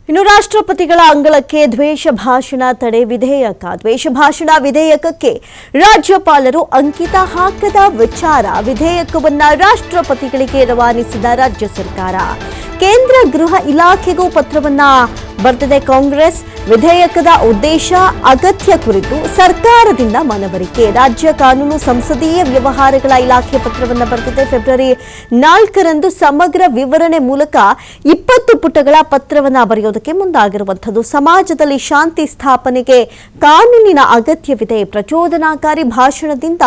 ಇನ್ನು ರಾಷ್ಟ್ರಪತಿಗಳ ಅಂಗಳಕ್ಕೆ ದ್ವೇಷ ಭಾಷಣ ತಡೆ ವಿಧೇಯಕಕ್ಕೆ ರಾಜ್ಯಪಾಲರು ಅಂಕಿತ ಹಾಕದ ವಿಚಾರ ವಿಧೇಯಕವನ್ನ ರಾಷ್ಟ್ರಪತಿಗಳಿಗೆ ರವಾನಿಸಿದ ರಾಜ್ಯ ಸರ್ಕಾರ. ಕೇಂದ್ರ ಗೃಹ ಇಲಾಖೆಗೂ ಪತ್ರವನ್ನ ಬರೆದಿದೆ ಕಾಂಗ್ರೆಸ್. ವಿಧೇಯಕದ ಉದ್ದೇಶ ಅಗತ್ಯ ಕುರಿತು ಸರ್ಕಾರದಿಂದ ಮನವರಿಕೆ. ರಾಜ್ಯ ಕಾನೂನು ಸಂಸದೀಯ ವ್ಯವಹಾರಗಳ ಇಲಾಖೆ ಪತ್ರವನ್ನು ಬರೆದಿದೆ. ಫೆಬ್ರವರಿ 4ರಂದು ಸಮಗ್ರ ವಿವರಣೆ ಮೂಲಕ 20 ಪುಟಗಳ ಪತ್ರವನ್ನು ಬರೆಯೋದಕ್ಕೆ ಮುಂದಾಗಿರುವಂಥದ್ದು. ಸಮಾಜದಲ್ಲಿ ಶಾಂತಿ ಸ್ಥಾಪನೆಗೆ ಕಾನೂನಿನ ಅಗತ್ಯವಿದೆ. ಪ್ರಚೋದನಾಕಾರಿ ಭಾಷಣದಿಂದ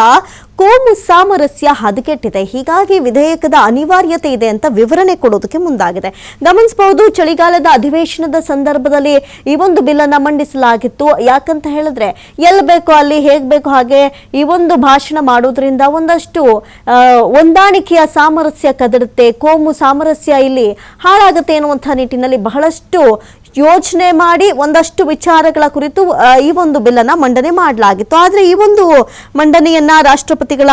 ಕೋಮು ಸಾಮರಸ್ಯ ಹದಗೆಟ್ಟಿದೆ. ಹೀಗಾಗಿ ವಿಧೇಯಕದ ಅನಿವಾರ್ಯತೆ ಇದೆ ಅಂತ ವಿವರಣೆ ಕೊಡೋದಕ್ಕೆ ಮುಂದಾಗಿದೆ. ಗಮನಿಸಬಹುದು, ಚಳಿಗಾಲದ ಅಧಿವೇಶನದ ಸಂದರ್ಭದಲ್ಲಿ ಈ ಒಂದು ಬಿಲ್ ಅನ್ನ ಮಂಡಿಸಲಾಗಿತ್ತು. ಯಾಕಂತ ಹೇಳಿದ್ರೆ ಎಲ್ಲಿ ಬೇಕೋ ಅಲ್ಲಿ ಹೇಗ್ ಬೇಕೋ ಹಾಗೆ ಈ ಒಂದು ಭಾಷಣ ಮಾಡೋದ್ರಿಂದ ಒಂದಷ್ಟು ಹೊಂದಾಣಿಕೆಯ ಸಾಮರಸ್ಯ ಕದಡುತ್ತೆ, ಕೋಮು ಸಾಮರಸ್ಯ ಇಲ್ಲಿ ಹಾಳಾಗುತ್ತೆ ಎನ್ನುವಂಥ ನಿಟ್ಟಿನಲ್ಲಿ ಬಹಳಷ್ಟು ಯೋಚನೆ ಮಾಡಿ ಒಂದಷ್ಟು ವಿಚಾರಗಳ ಕುರಿತು ಈ ಒಂದು ಬಿಲ್ ಅನ್ನ ಮಂಡನೆ ಮಾಡಲಾಗಿತ್ತು. ಆದರೆ ಈ ಒಂದು ಮಂಡನೆಯನ್ನ ರಾಷ್ಟ್ರಪತಿಗಳ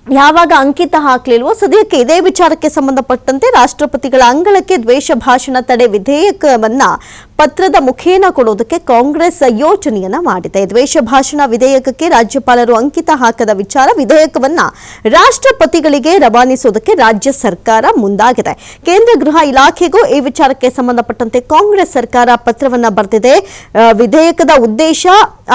ಯಾವಾಗ ಅಂಕಿತ ಹಾಕಲಿಲ್ವೋ ಸದ್ಯಕ್ಕೆ ಇದೇ ವಿಚಾರಕ್ಕೆ ಸಂಬಂಧಪಟ್ಟಂತೆ ರಾಷ್ಟ್ರಪತಿಗಳ ಅಂಗಳಕ್ಕೆ ದ್ವೇಷ ಭಾಷಣ ತಡೆ ವಿಧೇಯಕವನ್ನ ಪತ್ರದ ಮುಖೇನ ಕೊಡೋದಕ್ಕೆ ಕಾಂಗ್ರೆಸ್ ಯೋಚನೆಯನ್ನ ಮಾಡಿದೆ. ದ್ವೇಷ ಭಾಷಣ ವಿಧೇಯಕಕ್ಕೆ ರಾಜ್ಯಪಾಲರು ಅಂಕಿತ ಹಾಕದ ವಿಚಾರ ವಿಧೇಯಕವನ್ನ ರಾಷ್ಟ್ರಪತಿಗಳಿಗೆ ರವಾನಿಸೋದಕ್ಕೆ ರಾಜ್ಯ ಸರ್ಕಾರ ಮುಂದಾಗಿದೆ. ಕೇಂದ್ರ ಗೃಹ ಇಲಾಖೆಗೂ ಈ ವಿಚಾರಕ್ಕೆ ಸಂಬಂಧಪಟ್ಟಂತೆ ಕಾಂಗ್ರೆಸ್ ಸರ್ಕಾರ ಪತ್ರವನ್ನ ಬರೆದಿದೆ. ವಿಧೇಯಕದ ಉದ್ದೇಶ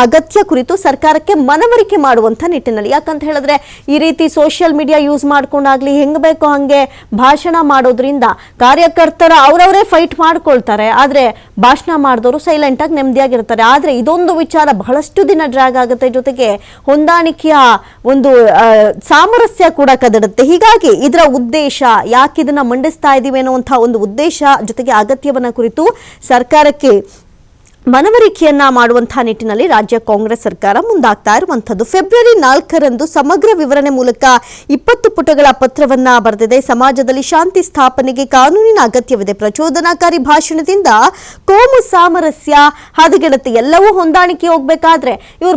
ಅಗತ್ಯ ಕುರಿತು ಸರ್ಕಾರಕ್ಕೆ ಮನವರಿಕೆ ಮಾಡುವಂತ ನಿಟ್ಟಿನಲ್ಲಿ. ಯಾಕಂತ ಹೇಳಿದ್ರೆ ಈ ರೀತಿ ಸೋಷಿಯಲ್ ಮೀಡಿಯಾ ಯೂಸ್ ಮಾಡ್ಕೊಂಡಾಗ್ಲಿ ಹೆಂಗ್ ಬೇಕೋ ಹಂಗೆ ಭಾಷಣ ಮಾಡೋದ್ರಿಂದ ಕಾರ್ಯಕರ್ತರ ಅವರವರೇ ಫೈಟ್ ಮಾಡ್ಕೊಳ್ತಾರೆ. ಆದ್ರೆ ಭಾಷಣ ಮಾಡಿದವರು ಸೈಲೆಂಟ್ ಆಗಿ ನೆಮ್ಮದಿಯಾಗಿರ್ತಾರೆ. ಆದ್ರೆ ಇದೊಂದು ವಿಚಾರ ಬಹಳಷ್ಟು ದಿನ ಡ್ರ್ಯಾಗ್ ಆಗುತ್ತೆ, ಜೊತೆಗೆ ಹೊಂದಾಣಿಕೆಯ ಒಂದು ಸಾಮರಸ್ಯ ಕೂಡ ಕದಡುತ್ತೆ. ಹೀಗಾಗಿ ಇದರ ಉದ್ದೇಶ ಯಾಕೆ ಇದನ್ನ ಮಂಡಿಸ್ತಾ ಇದೀವಿ ಅನ್ನುವಂತಹ ಒಂದು ಉದ್ದೇಶ ಜೊತೆಗೆ ಅಗತ್ಯವನ್ನ ಕುರಿತು ಸರ್ಕಾರಕ್ಕೆ ಮನವರಿಕೆಯನ್ನ ಮಾಡುವಂತಹ ನಿಟ್ಟಿನಲ್ಲಿ ರಾಜ್ಯ ಕಾಂಗ್ರೆಸ್ ಸರ್ಕಾರ ಮುಂದಾಗ್ತಾ ಇರುವಂತದ್ದು. ಫೆಬ್ರವರಿ 4ರಂದು ಸಮಗ್ರ ವಿವರಣೆ ಮೂಲಕ 20 ಪುಟಗಳ ಪತ್ರವನ್ನ ಬರೆದಿದೆ. ಸಮಾಜದಲ್ಲಿ ಶಾಂತಿ ಸ್ಥಾಪನೆಗೆ ಕಾನೂನಿನ ಅಗತ್ಯವಿದೆ. ಪ್ರಚೋದನಾಕಾರಿ ಭಾಷಣದಿಂದ ಕೋಮು ಸಾಮರಸ್ಯ ಹದಗೆಡುತ್ತೆ. ಎಲ್ಲವೂ ಹೊಂದಾಣಿಕೆ ಹೋಗ್ಬೇಕಾದ್ರೆ ಇವರು